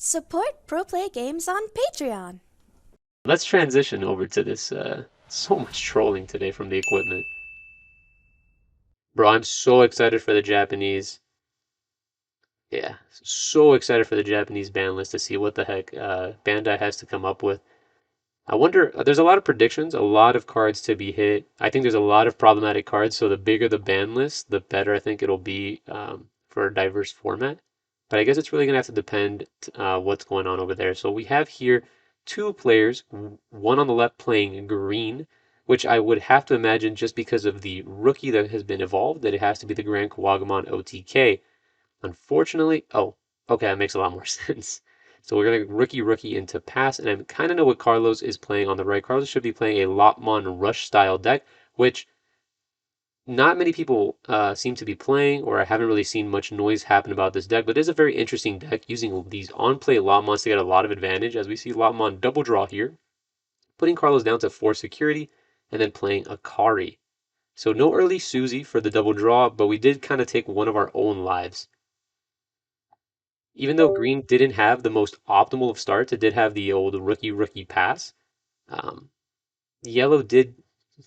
Support Pro Play Games on Patreon. Let's transition over to this. So much trolling today from the equipment. Bro, I'm so excited for the Japanese. Yeah, so excited for the Japanese ban list to see what the heck Bandai has to come up with. I wonder, there's a lot of predictions, a lot of cards to be hit. I think there's a lot of problematic cards, so the bigger the ban list, the better I think it'll be for a diverse format. But I guess it's really going to have to depend what's going on over there. So we have here two players, one on the left playing green, which I would have to imagine just because of the rookie that has been evolved, that it has to be the Grand Kawagamon OTK. Unfortunately, oh, okay, that makes a lot more sense. So we're gonna rookie into pass, and I kind of know what Carlos is playing on the right. Carlos should be playing a Lopmon rush style deck, which not many people seem to be playing, or I haven't really seen much noise happen about this deck. But it is a very interesting deck using these on-play Lopmons to get a lot of advantage, as we see Lopmon double draw here, putting Carlos down to 4 security, and then playing Akari. So no early Suzy for the double draw, but we did kind of take one of our own lives. Even though Green didn't have the most optimal of starts, it did have the old rookie pass. Um, Yellow did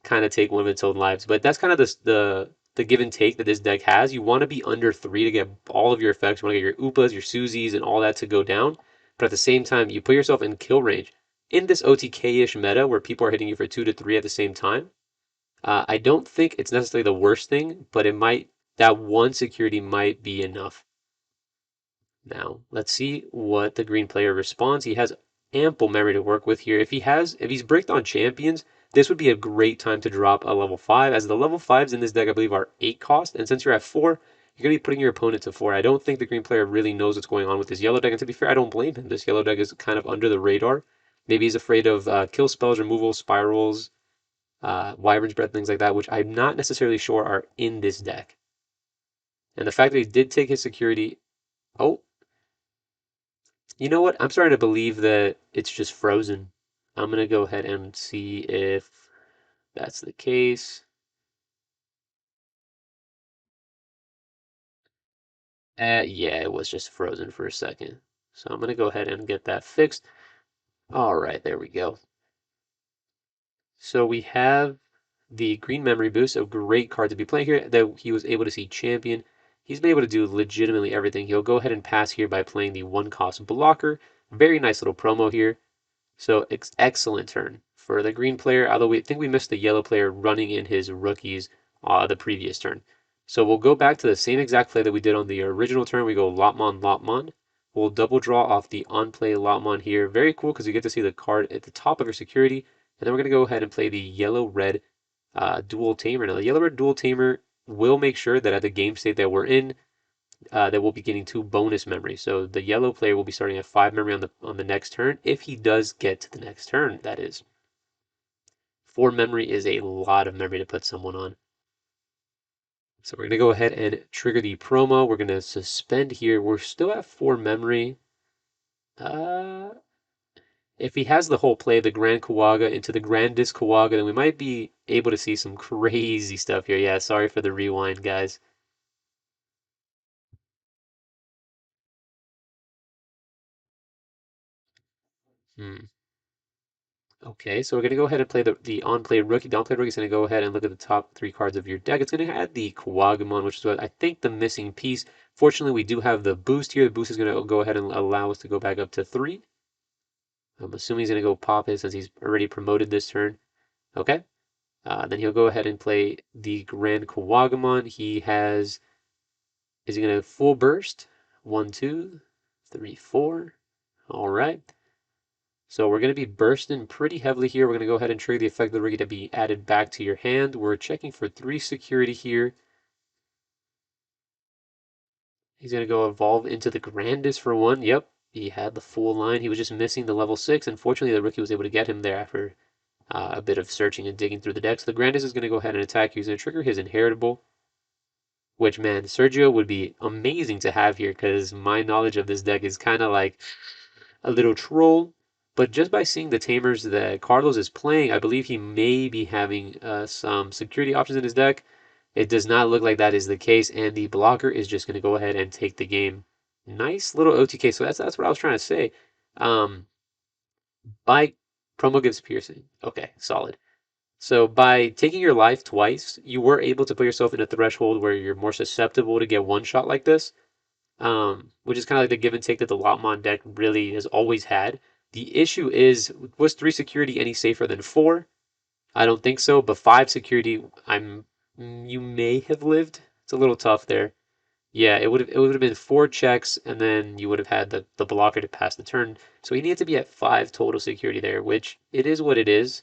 kind of take one of its own lives, but that's kind of the give and take that this deck has. You want to be under 3 to get all of your effects. You want to get your Upas, your Suzis, and all that to go down. But at the same time, you put yourself in kill range. In this OTK-ish meta where people are hitting you for 2 to 3 at the same time, I don't think it's necessarily the worst thing, but that one security might be enough. Now, let's see what the green player responds. He has ample memory to work with here. If he's bricked on champions, this would be a great time to drop a level 5, as the level 5s in this deck, I believe, are 8 cost, and since you're at 4, you're going to be putting your opponent to 4. I don't think the green player really knows what's going on with this yellow deck, and to be fair, I don't blame him. This yellow deck is kind of under the radar. Maybe he's afraid of kill spells, removal, spirals, Wyvern's Breath, things like that, which I'm not necessarily sure are in this deck. And the fact that he did take his security... Oh, you know what? I'm starting to believe that it's just frozen. I'm going to go ahead and see if that's the case. Yeah, it was just frozen for a second. So I'm going to go ahead and get that fixed. All right, there we go. So we have the green memory boost, a great card to be playing here, that he was able to see champion. He's been able to do legitimately everything. He'll go ahead and pass here by playing the 1-cost blocker. Very nice little promo here. So excellent turn for the green player, although we think we missed the yellow player running in his rookies the previous turn. So we'll go back to the same exact play that we did on the original turn. We go Lopmon. We'll double draw off the on-play Lopmon here. Very cool because you get to see the card at the top of your security. And then we're going to go ahead and play the yellow-red dual tamer. Now the yellow-red dual tamer will make sure that at the game state that we're in, that we'll be getting 2 bonus memory. So the yellow player will be starting at 5 memory on the next turn, if he does get to the next turn, that is. 4 memory is a lot of memory to put someone on. So we're going to go ahead and trigger the promo. We're going to suspend here. We're still at 4 memory. If he has the whole play, the Grand Kawaga into the Grandest Kawaga, then we might be able to see some crazy stuff here. Yeah, sorry for the rewind, guys. Hmm. Okay, so we're going to go ahead and play the on-play rookie. The on-play rookie is going to go ahead and look at the top 3 cards of your deck. It's going to add the Kawagamon, which is what I think the missing piece. Fortunately, we do have the boost here. The boost is going to go ahead and allow us to go back up to 3. I'm assuming he's going to go pop it since he's already promoted this turn. Okay, then he'll go ahead and play the Grand Kawagamon. Is he going to full burst? 1, 2, 3, 4. All right. So we're going to be bursting pretty heavily here. We're going to go ahead and trigger the effect of the rookie to be added back to your hand. We're checking for 3 security here. He's going to go evolve into the grandest for 1. Yep, he had the full line. He was just missing the level 6. Unfortunately, the rookie was able to get him there after a bit of searching and digging through the deck. So the grandest is going to go ahead and attack. He's going to trigger his inheritable, which, man, Sergio would be amazing to have here because my knowledge of this deck is kind of like a little troll. But just by seeing the tamers that Carlos is playing, I believe he may be having some security options in his deck. It does not look like that is the case, and the blocker is just going to go ahead and take the game. Nice little OTK. So that's what I was trying to say. Um, by promo gives piercing. Okay, solid. So by taking your life twice, you were able to put yourself in a threshold where you're more susceptible to get one shot like this, which is kind of like the give and take that the Lopmon deck really has always had. The issue is, was 3 security any safer than 4? I don't think so, but 5 security, you may have lived. It's a little tough there. Yeah, it would have been 4 checks, and then you would have had the blocker to pass the turn. So he needed to be at 5 total security there, which it is what it is.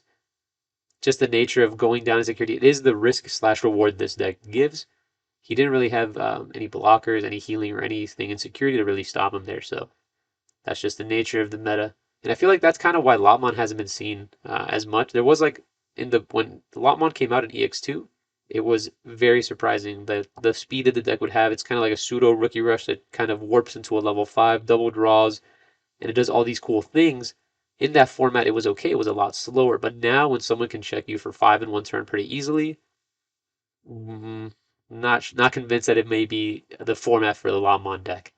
Just the nature of going down in security. It is the risk slash reward this deck gives. He didn't really have any blockers, any healing, or anything in security to really stop him there. So that's just the nature of the meta. And I feel like that's kind of why Lopmon hasn't been seen as much. There was like when the Lopmon came out in EX2, it was very surprising that the speed that the deck would have. It's kind of like a pseudo rookie rush that kind of warps into a level 5, double draws, and it does all these cool things. In that format, it was okay. It was a lot slower. But now, when someone can check you for 5 in one turn pretty easily, mm, not convinced that it may be the format for the Lopmon deck.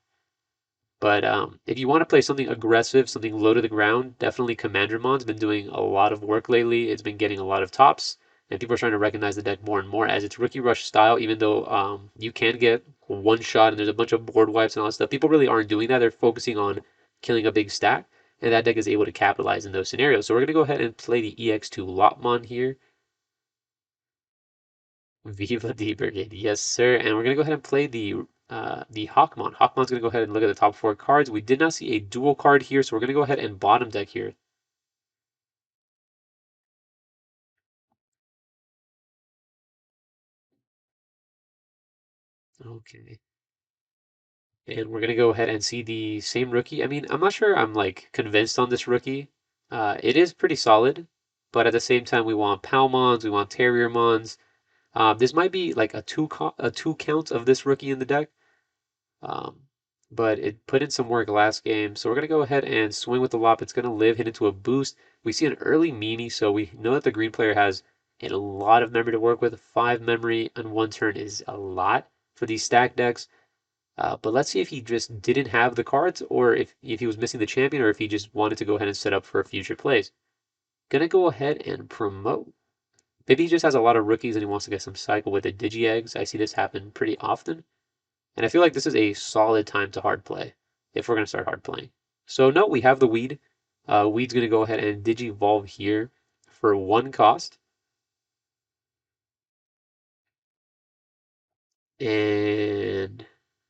But if you want to play something aggressive, something low to the ground, definitely Commandermon's been doing a lot of work lately. It's been getting a lot of tops, and people are trying to recognize the deck more and more as its Rookie Rush style, even though you can get one shot and there's a bunch of board wipes and all that stuff. People really aren't doing that. They're focusing on killing a big stack, and that deck is able to capitalize in those scenarios. So we're going to go ahead and play the EX2 Lopmon here. Viva the Brigade, yes sir. And we're gonna go ahead and play the Hawkmon. Hawkmon's gonna go ahead and look at the top 4 cards. We did not see a dual card here, so we're gonna go ahead and bottom deck here. Okay. And we're gonna go ahead and see the same rookie. I mean, I'm not sure I'm like convinced on this rookie. It is pretty solid, but at the same time, we want Palmons, we want Terriermons. This might be like a two count of this rookie in the deck. Um, but it put in some work last game. So we're going to go ahead and swing with the Lop. It's going to live, hit into a boost. We see an early Mimi, so we know that the green player has a lot of memory to work with. 5 memory on one turn is a lot for these stack decks. But let's see if he just didn't have the cards, or if he was missing the champion, or if he just wanted to go ahead and set up for future plays. Gonna go ahead and promote. Maybe he just has a lot of rookies and he wants to get some cycle with the Digi Eggs. I see this happen pretty often. And I feel like this is a solid time to hard play if we're going to start hard playing. So no, we have the Weed. Weed's going to go ahead and Digivolve here for 1 cost. And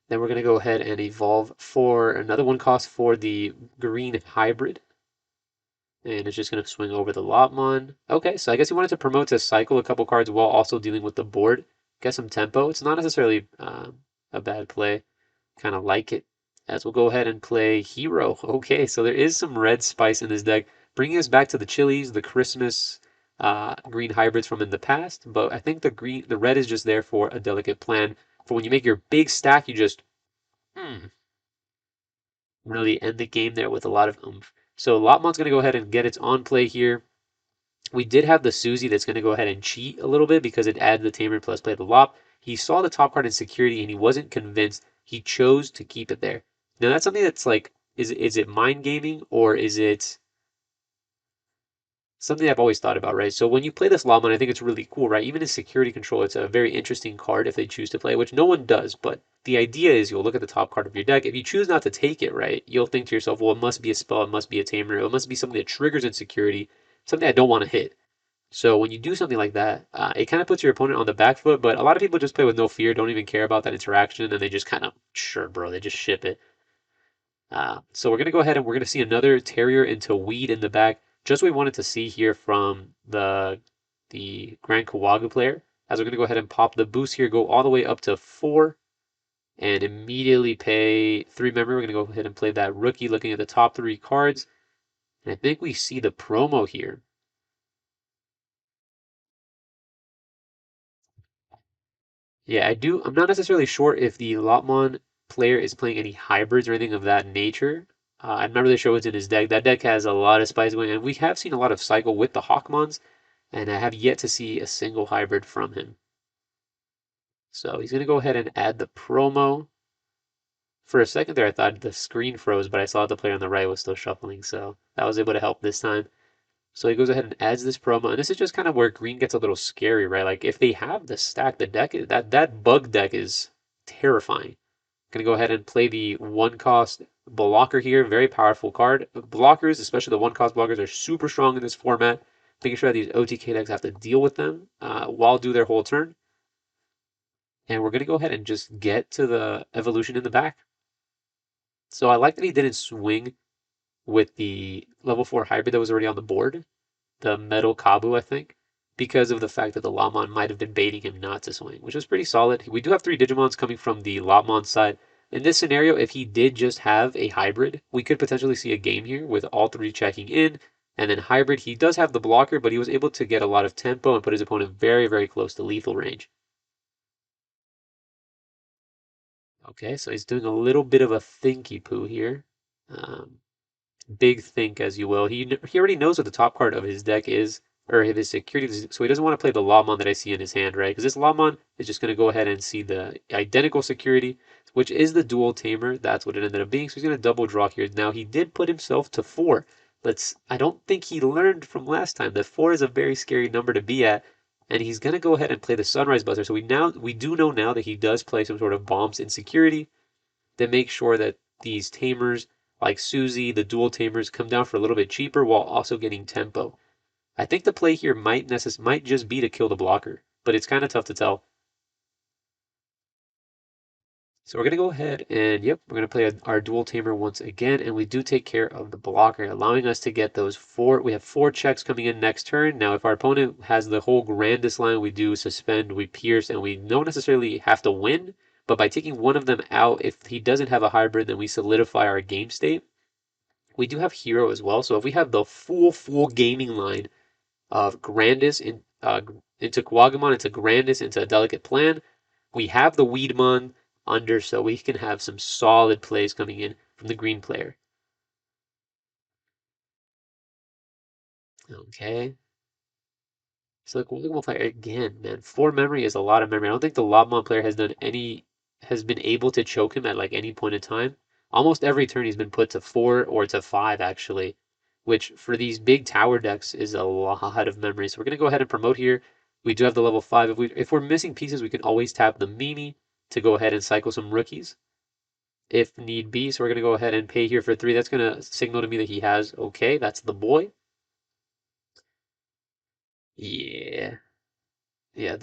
then we're going to go ahead and evolve for another 1 cost for the Green Hybrid. And it's just going to swing over the Lopmon. Okay, so I guess he wanted to promote to cycle a couple cards while also dealing with the board. Get some tempo. It's not necessarily a bad play. Kind of like it. As we'll go ahead and play Hero. Okay, so there is some red spice in this deck, bringing us back to the chilies, the Christmas green hybrids from in the past. But I think the red is just there for a delicate plan. For when you make your big stack, you just really end the game there with a lot of oomph. So Lopmon's going to go ahead and get its on play here. We did have the Susie that's going to go ahead and cheat a little bit because it added the Tamer plus play the Lop. He saw the top card in security and he wasn't convinced. He chose to keep it there. Now that's something that's like, is it mind gaming or is it something I've always thought about, right? So when you play this Lawman, I think it's really cool, right? Even in security control, it's a very interesting card if they choose to play, which no one does. But the idea is you'll look at the top card of your deck. If you choose not to take it, right, you'll think to yourself, well, it must be a spell, it must be a tamer, it must be something that triggers insecurity, something I don't want to hit. So when you do something like that, it kind of puts your opponent on the back foot. But a lot of people just play with no fear, don't even care about that interaction, and they just kind of, sure, bro, they just ship it. So we're going to go ahead and we're going to see another Terrier into Weed in the back. Just what we wanted to see here from the Grand Kawagu player. As we're going to go ahead and pop the boost here, go all the way up to 4, and immediately pay 3 memory. We're going to go ahead and play that Rookie looking at the top 3 cards. And I think we see the promo here. Yeah, I do. I'm not necessarily sure if the Lopmon player is playing any hybrids or anything of that nature. I'm not really sure what's in his deck. That deck has a lot of spice going, and we have seen a lot of cycle with the Hawkmons, and I have yet to see a single hybrid from him. So he's going to go ahead and add the promo For a second there, I thought the screen froze, but I saw the player on the right was still shuffling, so that was able to help this time. So he goes ahead and adds this promo, and this is just kind of where green gets a little scary, right? Like if they have the stack, the deck that bug deck is terrifying. Gonna go ahead and play the one cost blocker here. Very powerful card. Blockers, especially the one cost blockers, are super strong in this format. Making sure that these OTK decks have to deal with them while do their whole turn. And we're gonna go ahead and just get to the evolution in the back. So I like that he didn't swing with the level 4 hybrid that was already on the board, the Metal Kabu, I think, because of the fact that the Lopmon might have been baiting him not to swing, which was pretty solid. We do have 3 Digimons coming from the Lopmon side. In this scenario, if he did just have a hybrid, we could potentially see a game here with all 3 checking in. And then hybrid, he does have the blocker, but he was able to get a lot of tempo and put his opponent very, very close to lethal range. Okay, so he's doing a little bit of a thinky poo here. Um, Big think, as you will. He already knows what the top card of his deck is, or of his security, so he doesn't want to play the Lawmon that I see in his hand, right? Because this Lawmon is just going to go ahead and see the identical security, which is the dual tamer. That's what it ended up being. So he's going to double draw here. Now he did put himself to 4. I don't think he learned from last time that 4 is a very scary number to be at. And he's going to go ahead and play the Sunrise Buzzer. So we do know now that he does play some sort of bombs in security that make sure that these tamers like Susie, the dual tamers, come down for a little bit cheaper while also getting tempo. I think the play here might just be to kill the blocker, but it's kind of tough to tell. So we're going to go ahead and, yep, we're going to play our dual tamer once again, and we do take care of the blocker, allowing us to get those 4. We have 4 checks coming in next turn. Now, if our opponent has the whole grandest line, we do suspend, we pierce, and we don't necessarily have to win, but by taking one of them out, if he doesn't have a hybrid, then we solidify our game state. We do have hero as well, so if we have the full gaming line of Grandis into Kuwagamon, into Grandis, into a Delicate Plan, we have the Weedmon under, so we can have some solid plays coming in from the green player. Okay. So the Kuwagamon player again, man, 4 memory is a lot of memory. I don't think the Lopmon player has been able to choke him at like any point in time. Almost every turn he's been put to 4 or to 5 actually, which for these big tower decks is a lot of memory. So we're gonna go ahead and promote here. We do have the level 5. If we're missing pieces, we can always tap the Mimi to go ahead and cycle some rookies if need be. So we're gonna go ahead and pay here for 3. That's gonna signal to me that he has okay. That's the boy. Yeah, yeah.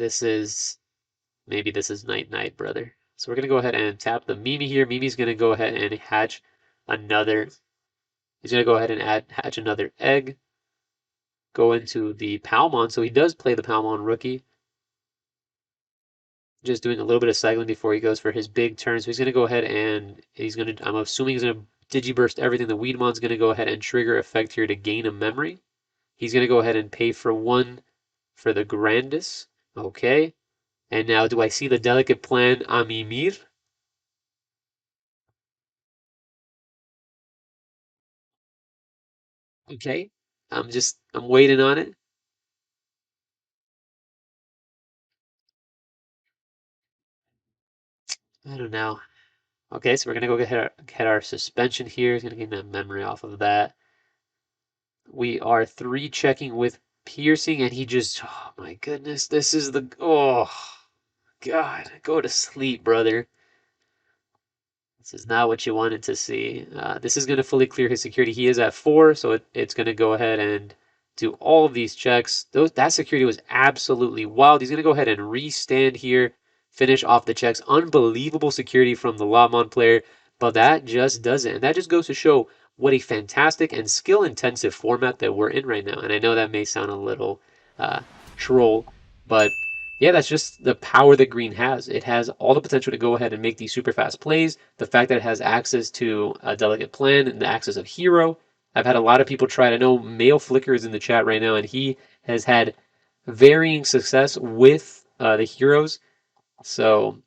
Maybe this is night night, brother. So we're gonna go ahead and tap the Mimi here. Mimi's gonna go ahead and hatch another. He's gonna go ahead and hatch another egg. Go into the Palmon. So he does play the Palmon rookie. Just doing a little bit of cycling before he goes for his big turn. So he's gonna go ahead and I'm assuming he's gonna Digiburst everything. The Weedmon's gonna go ahead and trigger effect here to gain a memory. He's gonna go ahead and pay for 1 for the Grandis. Okay. And now do I see the Delicate Plan Amimir? Okay. I'm waiting on it. I don't know. Okay, so we're gonna go get our suspension here. It's gonna gain that memory off of that. We are 3 checking with piercing, and he just, oh my goodness, this is the, oh God, go to sleep, brother. This is not what you wanted to see. This is going to fully clear his security. He is at 4, so it's going to go ahead and do all of these checks. That security was absolutely wild. He's going to go ahead and restand here, finish off the checks. Unbelievable security from the Lopmon player, but that just does it. And that just goes to show what a fantastic and skill-intensive format that we're in right now. And I know that may sound a little troll, but yeah, that's just the power that green has. It has all the potential to go ahead and make these super fast plays. The fact that it has access to a delicate plan and the access of hero. I've had a lot of people try it. I know Male Flicker is in the chat right now, and he has had varying success with the heroes. So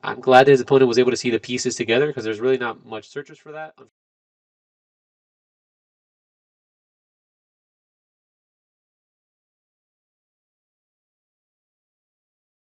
I'm glad that his opponent was able to see the pieces together because there's really not much searches for that.